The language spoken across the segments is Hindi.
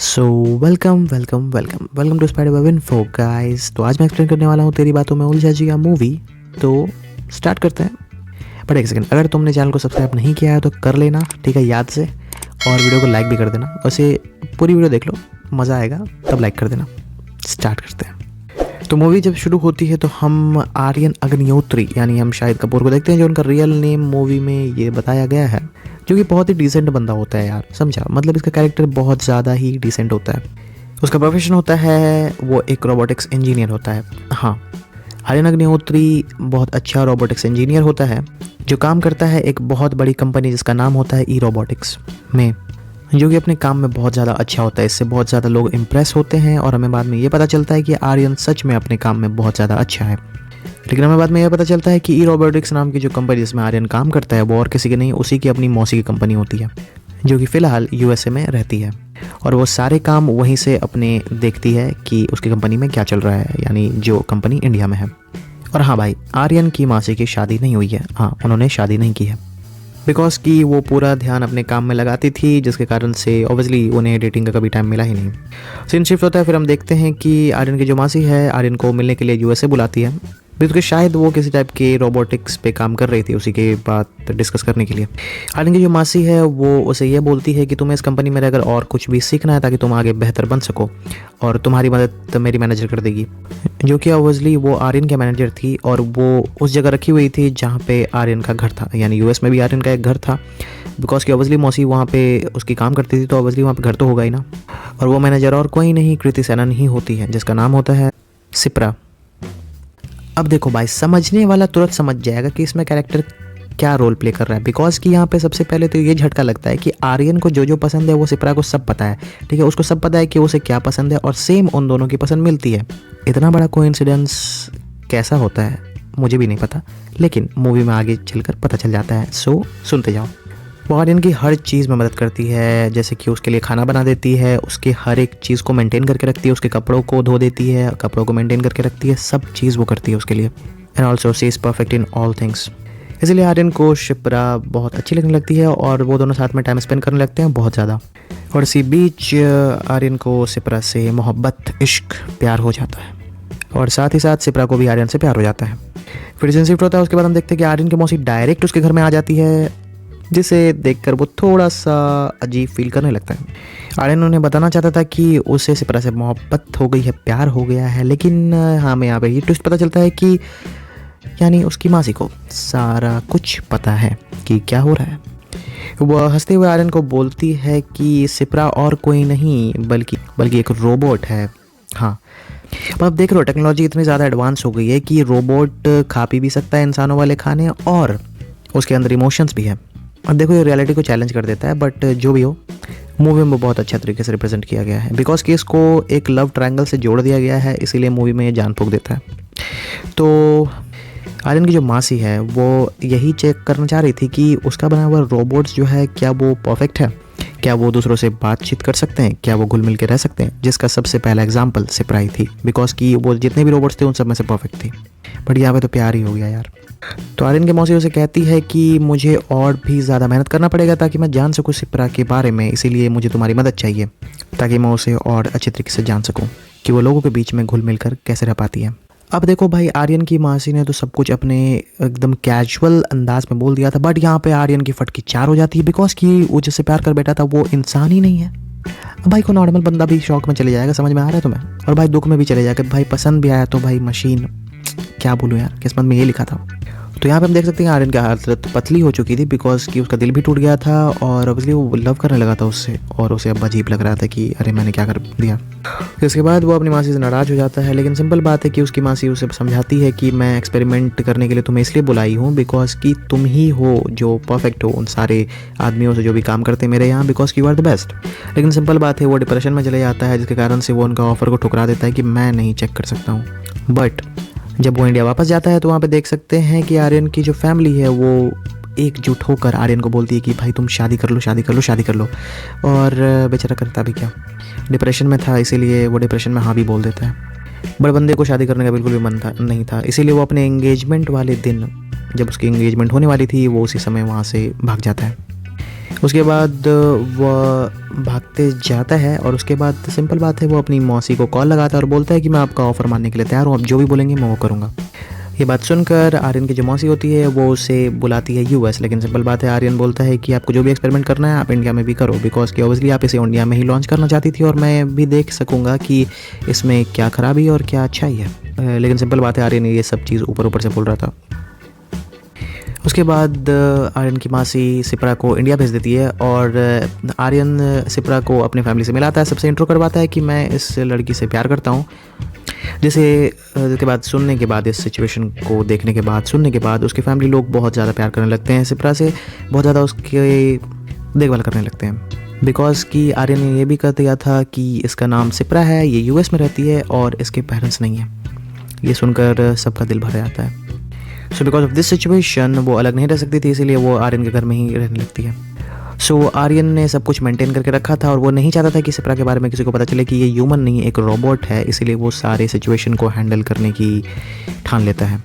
So welcome welcome welcome welcome to spider web info guys. तो आज मैं एक्सप्लेन करने वाला हूँ तेरी बातों में उलझा जिया मूवी। तो स्टार्ट करते हैं। बट एक सेकंड, अगर तुमने चैनल को सब्सक्राइब नहीं किया है तो कर लेना, ठीक है, याद से। और वीडियो को लाइक भी कर देना। वैसे पूरी वीडियो देख लो, मज़ा आएगा, तब लाइक कर देना। स्टार्ट करते हैं। तो मूवी जब शुरू होती है तो हम आर्यन अग्निहोत्री यानी हम शाहिद कपूर को देखते हैं, जो उनका रियल नेम मूवी में ये बताया गया है, जो कि बहुत ही डिसेंट बंदा होता है यार, समझा। मतलब इसका कैरेक्टर बहुत ज़्यादा ही डिसेंट होता है। उसका प्रोफेशन होता है, वो एक रोबोटिक्स इंजीनियर होता है। हाँ, आर्यन अग्निहोत्री बहुत अच्छा रोबोटिक्स इंजीनियर होता है, जो काम करता है एक बहुत बड़ी कंपनी जिसका नाम होता है ई रोबोटिक्स में, जो कि अपने काम में बहुत ज़्यादा अच्छा होता है। इससे बहुत ज़्यादा लोग इम्प्रेस होते हैं और हमें बाद में ये पता चलता है कि आर्यन सच में अपने काम में बहुत ज़्यादा अच्छा है। लेकिन हमें बाद में यह पता चलता है कि ई रोबोटिक्स नाम की जो कंपनी जिसमें आर्यन काम करता है वो और किसी की नहीं, उसी की अपनी मौसी की कंपनी होती है, जो कि फ़िलहाल यूएसए में रहती है। और वो सारे काम वहीं से अपने देखती है कि उसकी कंपनी में क्या चल रहा है, यानी जो कंपनी इंडिया में है। और हाँ भाई, आर्यन की मासी की शादी नहीं हुई है। हाँ, उन्होंने शादी नहीं की है, बिकॉज कि वो पूरा ध्यान अपने काम में लगाती थी, जिसके कारण से ऑब्वियसली उन्हें डेटिंग का कभी टाइम मिला ही नहीं। सीन शिफ्ट होता है, फिर हम देखते हैं कि आर्यन की जो मासी है आर्यन को मिलने के लिए यूएसए बुलाती है, क्योंकि शायद वो किसी टाइप के रोबोटिक्स पे काम कर रही थी, उसी के बात डिस्कस करने के लिए। आर्यन की जो मासी है वो उसे ये बोलती है कि तुम्हें इस कंपनी में रहकर और कुछ भी सीखना है ताकि तुम आगे बेहतर बन सको, और तुम्हारी मदद मेरी मैनेजर कर देगी, जो कि ऑब्वियसली वो आर्यन के मैनेजर थी। और वो उस जगह रखी हुई थी जहाँ पे आर्यन का घर था, यानी यूएस में भी आर्यन का एक घर था, बिकॉज कि ऑब्वियसली मौसी वहाँ पे उसकी काम करती थी, तो ऑब्वियसली वहाँ पे घर तो होगा ही ना। और वो मैनेजर और कोई नहीं, कृति सेनन ही होती है, जिसका नाम होता है सिप्रा। अब देखो भाई, समझने वाला तुरंत समझ जाएगा कि इसमें कैरेक्टर क्या रोल प्ले कर रहा है, बिकॉज कि यहाँ पे सबसे पहले तो ये झटका लगता है कि आर्यन को जो जो पसंद है वो सिप्रा को सब पता है, ठीक है। उसको सब पता है कि उसे क्या पसंद है, और सेम उन दोनों की पसंद मिलती है। इतना बड़ा कोइंसिडेंस कैसा होता है मुझे भी नहीं पता, लेकिन मूवी में आगे चलकर पता चल जाता है। सो सुनते जाओ। वो आर्यन की हर चीज़ में मदद करती है, जैसे कि उसके लिए खाना बना देती है, उसके हर एक चीज़ को मेंटेन करके रखती है, उसके कपड़ों को धो देती है, कपड़ों को मेंटेन करके रखती है, सब चीज़ वो करती है उसके लिए। And also she is perfect in all things. इसलिए आर्यन को शिप्रा बहुत अच्छी लगने लगती है और वो दोनों साथ में टाइम स्पेंड करने लगते हैं बहुत ज़्यादा। और इसी बीच आर्यन को शिप्रा से मोहब्बत, इश्क, प्यार हो जाता है, और साथ ही साथ शिप्रा को भी आर्यन से प्यार हो जाता है। फिर सीन शिफ्ट होता है। उसके बाद हम देखते हैं कि आर्यन की मौसी डायरेक्ट उसके घर में आ जाती है, जिसे देखकर वो थोड़ा सा अजीब फील करने लगता है। आर्यन उन्हें बताना चाहता था कि उसे सिप्रा से मोहब्बत हो गई है, प्यार हो गया है, लेकिन हमें यहाँ पे ये ट्विस्ट पता चलता है कि यानी उसकी मासी को सारा कुछ पता है कि क्या हो रहा है। वह हंसते हुए आर्यन को बोलती है कि सिप्रा और कोई नहीं बल्कि एक रोबोट है। हाँ, अब देख लो, टेक्नोलॉजी इतनी ज़्यादा एडवांस हो गई है कि रोबोट खा पी भी सकता है इंसानों वाले खाने, और उसके अंदर इमोशंस भी है। और देखो, ये रियलिटी को चैलेंज कर देता है, बट जो भी हो, मूवी में बहुत अच्छा तरीके से रिप्रेजेंट किया गया है, बिकॉज कि इसको एक लव ट्रायंगल से जोड़ दिया गया है, इसीलिए मूवी में ये जान फूंक देता है। तो आर्यन की जो मासी है वो यही चेक करना चाह रही थी कि उसका बना हुआ रोबोट्स जो है, क्या वो परफेक्ट है, क्या वो दूसरों से बातचीत कर सकते हैं, क्या वो घुल मिल के रह सकते हैं, जिसका सबसे पहला एग्जाम्पल सिप्रा ही थी, बिकॉज कि वो जितने भी रोबोट्स थे उन सब में से परफेक्ट थी। बट यहाँ पे तो प्यार ही हो गया यार। तो आर्यन की मौसी उसे कहती है कि मुझे और भी ज़्यादा मेहनत करना पड़ेगा ताकि मैं जान सकूँ सिप्रा के बारे में, इसीलिए मुझे तुम्हारी मदद चाहिए ताकि मैं उसे और अच्छे तरीके से जान सकूँ कि वो लोगों के बीच में घुल मिल कर कैसे रह पाती है। अब देखो भाई, आर्यन की मासी ने तो सब कुछ अपने एकदम कैजुअल अंदाज में बोल दिया था, बट यहाँ पे आर्यन की फटकी चार हो जाती है, बिकॉज कि वो जिससे प्यार कर बैठा था वो इंसान ही नहीं है। भाई को नॉर्मल बंदा भी शौक में चले जाएगा, समझ में आ रहा है तुम्हें, और भाई दुख में भी चले जाएगा। भाई पसंद भी आया तो भाई मशीन, क्या बोलूँ यार, किस्मत में ये लिखा था। तो यहाँ पे हम देख सकते हैं आर्यन की हालत पतली हो चुकी थी, बिकॉज कि उसका दिल भी टूट गया था, और ऑब्वियसली वो लव करने लगा था उससे, और उसे अब अजीब लग रहा था कि अरे मैंने क्या कर दिया। इसके बाद वो अपनी मासी से नाराज़ हो जाता है, लेकिन सिंपल बात है कि उसकी मासी उसे समझाती है कि मैं एक्सपेरिमेंट करने के लिए तुम्हें इसलिए बुलाई हूँ, बिकॉज कि तुम ही हो जो परफेक्ट हो उन सारे आदमियों से जो भी काम करते हैं मेरे यहाँ, because you are the best. लेकिन सिंपल बात है, वो डिप्रेशन में चले जाता है, जिसके कारण से वो उनका ऑफर को ठुकरा देता है कि मैं नहीं चेक कर सकता हूँ। बट जब वो इंडिया वापस जाता है तो वहाँ पे देख सकते हैं कि आर्यन की जो फैमिली है वो एकजुट होकर आर्यन को बोलती है कि भाई तुम शादी कर लो, शादी कर लो, शादी कर लो। और बेचारा करता भी क्या, डिप्रेशन में था, इसीलिए वो डिप्रेशन में हाँ भी बोल देता है। बड़े बंदे को शादी करने का बिल्कुल भी मन नहीं था, इसीलिए वो अपने एंगेजमेंट वाले दिन, जब उसकी एंगेजमेंट होने वाली थी, वो उसी समय वहाँ से भाग जाता है। उसके बाद वह भागते जाता है और उसके बाद सिंपल बात है, वो अपनी मौसी को कॉल लगाता है और बोलता है कि मैं आपका ऑफ़र मानने के लिए तैयार हूँ, आप जो भी बोलेंगे मैं वो करूँगा। ये बात सुनकर आर्यन की जो मौसी होती है वो उसे बुलाती है यूएस, लेकिन सिंपल बात है, आर्यन बोलता है कि आपको जो भी एक्सपेरिमेंट करना है आप इंडिया में भी करो, बिकॉज कि ऑब्वियसली आप इसे इंडिया में ही लॉन्च करना चाहती थी और मैं भी देख सकूँगा कि इसमें क्या खराबी और क्या अच्छाई है। लेकिन सिंपल बात है, आर्यन ये सब चीज़ ऊपर ऊपर से बोल रहा था। उसके बाद आर्यन की मासी सिप्रा को इंडिया भेज देती है और आर्यन सिप्रा को अपने फैमिली से मिलाता है, सबसे इंट्रो करवाता है कि मैं इस लड़की से प्यार करता हूँ। जिसके बाद सुनने के बाद, इस सिचुएशन को देखने के बाद, सुनने के बाद उसकी फैमिली लोग बहुत ज़्यादा प्यार करने लगते हैं सिप्रा से, बहुत ज़्यादा उसकी देखभाल करने लगते हैं। बिकॉज कि आर्यन ने ये भी कर दिया था कि इसका नाम सिप्रा है, ये यूएस में रहती है और इसके पेरेंट्स नहीं हैं। ये सुनकर सबका दिल भर जाता है। So because of this situation वो अलग नहीं रह सकती थी, इसीलिए वो आर्यन के घर में ही रहने लगती है। सो आर्यन ने सब कुछ मेंटेन करके रखा था और वो नहीं चाहता था कि सिप्रा के बारे में किसी को पता चले कि ये ह्यूमन नहीं, एक रोबोट है, इसीलिए वो सारे सिचुएशन को हैंडल करने की ठान लेता है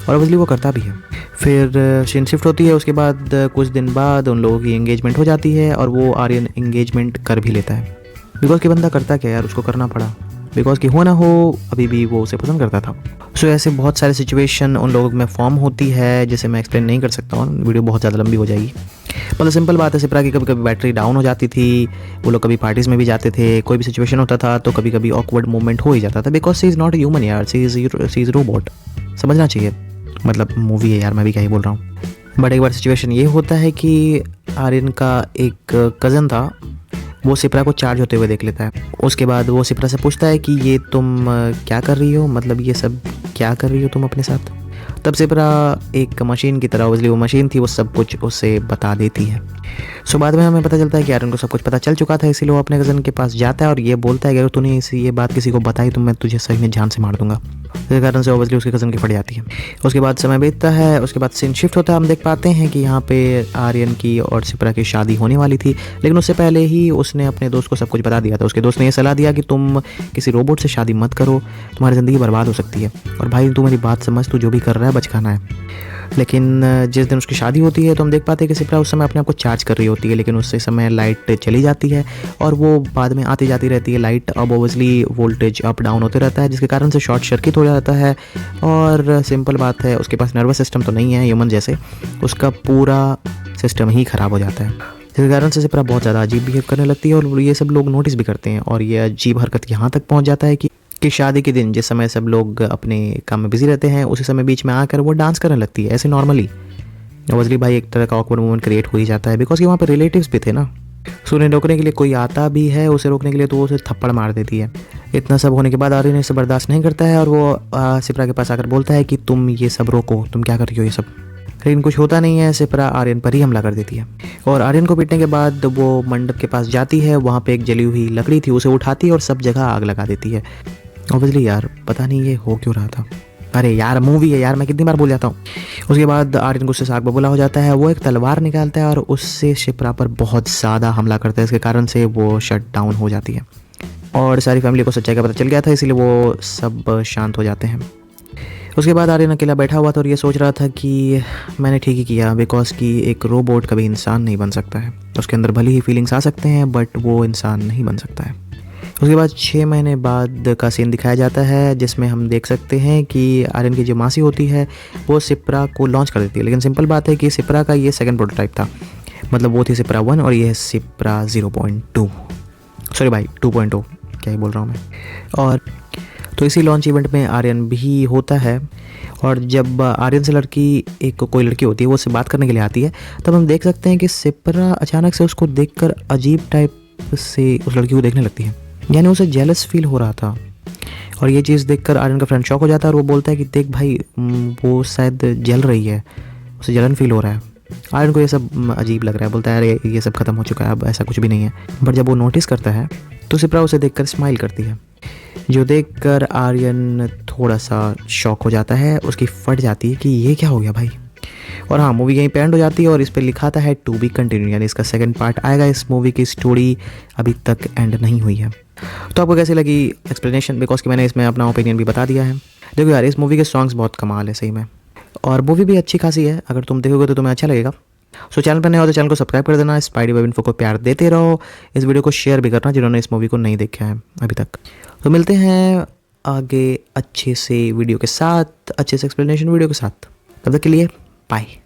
और ऑब्वियसली वो करता भी है। फिर सीन शिफ्ट होती है, उसके बाद कुछ दिन बाद उन लोगों की एंगेजमेंट हो जाती है और वो आर्यन एंगेजमेंट कर भी लेता है। बिकॉज कि बंदा करता क्या यार, उसको करना पड़ा, बिकॉज कि हो ना हो अभी भी वो उसे पसंद करता था। सो ऐसे बहुत सारे सिचुएशन उन लोगों में फॉर्म होती है जिसे मैं एक्सप्लेन नहीं कर सकता हूँ, वीडियो बहुत ज़्यादा लंबी हो जाएगी। मतलब सिंपल बात है, सिप्रा की कभी कभी बैटरी डाउन हो जाती थी, वो लोग कभी पार्टीज़ में भी जाते थे, कोई भी सिचुएशन होता था तो कभी कभी ऑकवर्ड मोमेंट हो ही जाता था, because she is not human यार, सी इज़ रोबोट, समझना चाहिए। मतलब मूवी है यार, मैं भी क्या ही बोल रहा हूँ। बट एक बार सिचुएशन ये होता है कि आर्यन का एक कज़न था, वो सिप्रा को चार्ज होते हुए देख लेता है। उसके बाद वो सिप्रा से पूछता है कि ये तुम क्या कर रही हो, मतलब ये सब क्या कर रही हो तुम अपने साथ। तब सिप्रा एक मशीन की तरह, इसलिए वो मशीन थी, वो सब कुछ उसे बता देती है। सो बाद में हमें पता चलता है कि आर्यन को सब कुछ पता चल चुका था, इसीलिए वो अपने कज़न के पास जाता है और ये बोलता है कि अगर तूने ये बात किसी को बताई तो मैं तुझे सही में जान से मार दूंगा। इस कारण से ऑब्वियसली उसके कज़न की फट जाती है। उसके बाद समय बीतता है, उसके बाद सीन शिफ्ट होता है, हम देख पाते हैं कि यहाँ पे आर्यन की और सिप्रा की शादी होने वाली थी, लेकिन उससे पहले ही उसने अपने दोस्त को सब कुछ बता दिया था। उसके दोस्त ने ये सलाह दिया कि तुम किसी रोबोट से शादी मत करो, तुम्हारी ज़िंदगी बर्बाद हो सकती है, और भाई तू मेरी बात समझ, तू जो भी कर रहा है बचकाना है। लेकिन जिस दिन उसकी शादी होती है तो हम देख पाते हैं कि सिप्रा उस समय अपने आप को चार्ज कर रही होती है, लेकिन उस समय लाइट चली जाती है और वो बाद में आती जाती रहती है लाइट। अब ओवसली वोल्टेज अप डाउन होते रहता है, जिसके कारण से शॉर्ट सर्किट हो जाता है। और सिंपल बात है, उसके पास नर्वस सिस्टम तो नहीं है ह्यूमन जैसे, उसका पूरा सिस्टम ही ख़राब हो जाता है, जिसके कारण से सिप्रा बहुत ज़्यादा अजीब बिहेव करने लगती है और ये सब लोग नोटिस भी करते हैं। और ये अजीब हरकत यहाँ तक पहुँच जाता है कि शादी के दिन जिस समय सब लोग अपने काम में बिजी रहते हैं, उसी समय बीच में आकर वो डांस करने लगती है ऐसे नॉर्मली। ऑब्वियसली भाई एक तरह का ऑकवर्ड मोमेंट क्रिएट हो ही जाता है, बिकॉज कि वहाँ पे रिलेटिव्स भी थे ना। सो उन्हें रोकने के लिए कोई आता भी है उसे रोकने के लिए, तो वो उसे थप्पड़ मार देती है। इतना सब होने के बाद आर्यन इसे बर्दाश्त नहीं करता है और वो सिप्रा के पास आकर बोलता है कि तुम ये सब रोको, तुम क्या कर रही हो ये सब। लेकिन कुछ होता नहीं है, सिप्रा आर्यन पर ही हमला कर देती है और आर्यन को पीटने के बाद वो मंडप के पास जाती है। वहाँ पे एक जली हुई लकड़ी थी, उसे उठाती है और सब जगह आग लगा देती है। ऑब्वियसली यार पता नहीं ये हो क्यों रहा था, अरे यार मूवी है यार, मैं कितनी बार बोल जाता हूँ। उसके बाद आर्यन गुस्से से आग बबूला हो जाता है, वो एक तलवार निकालता है और उससे शिप्रा पर बहुत ज़्यादा हमला करता है। इसके कारण से वो शट डाउन हो जाती है और सारी फैमिली को सच्चाई का पता चल गया था, इसीलिए वो सब शांत हो जाते हैं। उसके बाद आर्यन अकेला बैठा हुआ था और ये सोच रहा था कि मैंने ठीक ही किया, बिकॉज कि एक रोबोट कभी इंसान नहीं बन सकता है। उसके अंदर भले ही फीलिंग्स आ सकते हैं बट वो इंसान नहीं बन सकता है। उसके बाद 6 महीने बाद का सीन दिखाया जाता है, जिसमें हम देख सकते हैं कि आर्यन की जो मासी होती है वो सिप्रा को लॉन्च कर देती है। लेकिन सिंपल बात है कि सिप्रा का ये सेकंड प्रोटोटाइप था, मतलब वो थी सिप्रा 1 और ये है सिप्रा 0.2, सॉरी भाई 2.0, क्या ही बोल रहा हूँ मैं। और तो इसी लॉन्च इवेंट में आर्यन भी होता है और जब आर्यन से कोई लड़की होती है वो उससे बात करने के लिए आती है, तब हम देख सकते हैं कि सिप्रा अचानक से उसको देखकर अजीब टाइप से उस लड़की को देखने लगती है, यानी उसे जेलस फील हो रहा था। और ये चीज़ देखकर आर्यन का फ्रेंड शॉक हो जाता है और वो बोलता है कि देख भाई वो शायद जल रही है, उसे जलन फील हो रहा है। आर्यन को ये सब अजीब लग रहा है, बोलता है अरे ये सब खत्म हो चुका है, अब ऐसा कुछ भी नहीं है। बट जब वो नोटिस करता है तो सिप्रा उसे देखकर स्माइल करती है, जो देखकर आर्यन थोड़ा सा शॉक हो जाता है, उसकी फट जाती है कि ये क्या हो गया भाई। और हाँ, मूवी यहीं पे एंड हो जाती है और इस पर लिखा था है टू बी कंटिन्यू, यानी इसका सेकंड पार्ट आएगा। इस मूवी की स्टोरी अभी तक एंड नहीं हुई है। तो आपको कैसी लगी एक्सप्लेनेशन, बिकॉज कि मैंने इसमें अपना ओपिनियन भी बता दिया है। देखो यार, इस मूवी के सॉन्ग्स बहुत कमाल है सही में, और मूवी भी अच्छी खासी है, अगर तुम देखोगे तो तुम्हें अच्छा लगेगा। सो चैनल पर नए हो तो चैनल को सब्सक्राइब कर देना, स्पाइडी वेब इन्फो को प्यार देते रहो, इस वीडियो को शेयर भी करना जिन्होंने इस मूवी को नहीं देखा है अभी तक। तो मिलते हैं आगे अच्छे से वीडियो के साथ, अच्छे से एक्सप्लेनेशन वीडियो के साथ। तब तक के लिए बाय।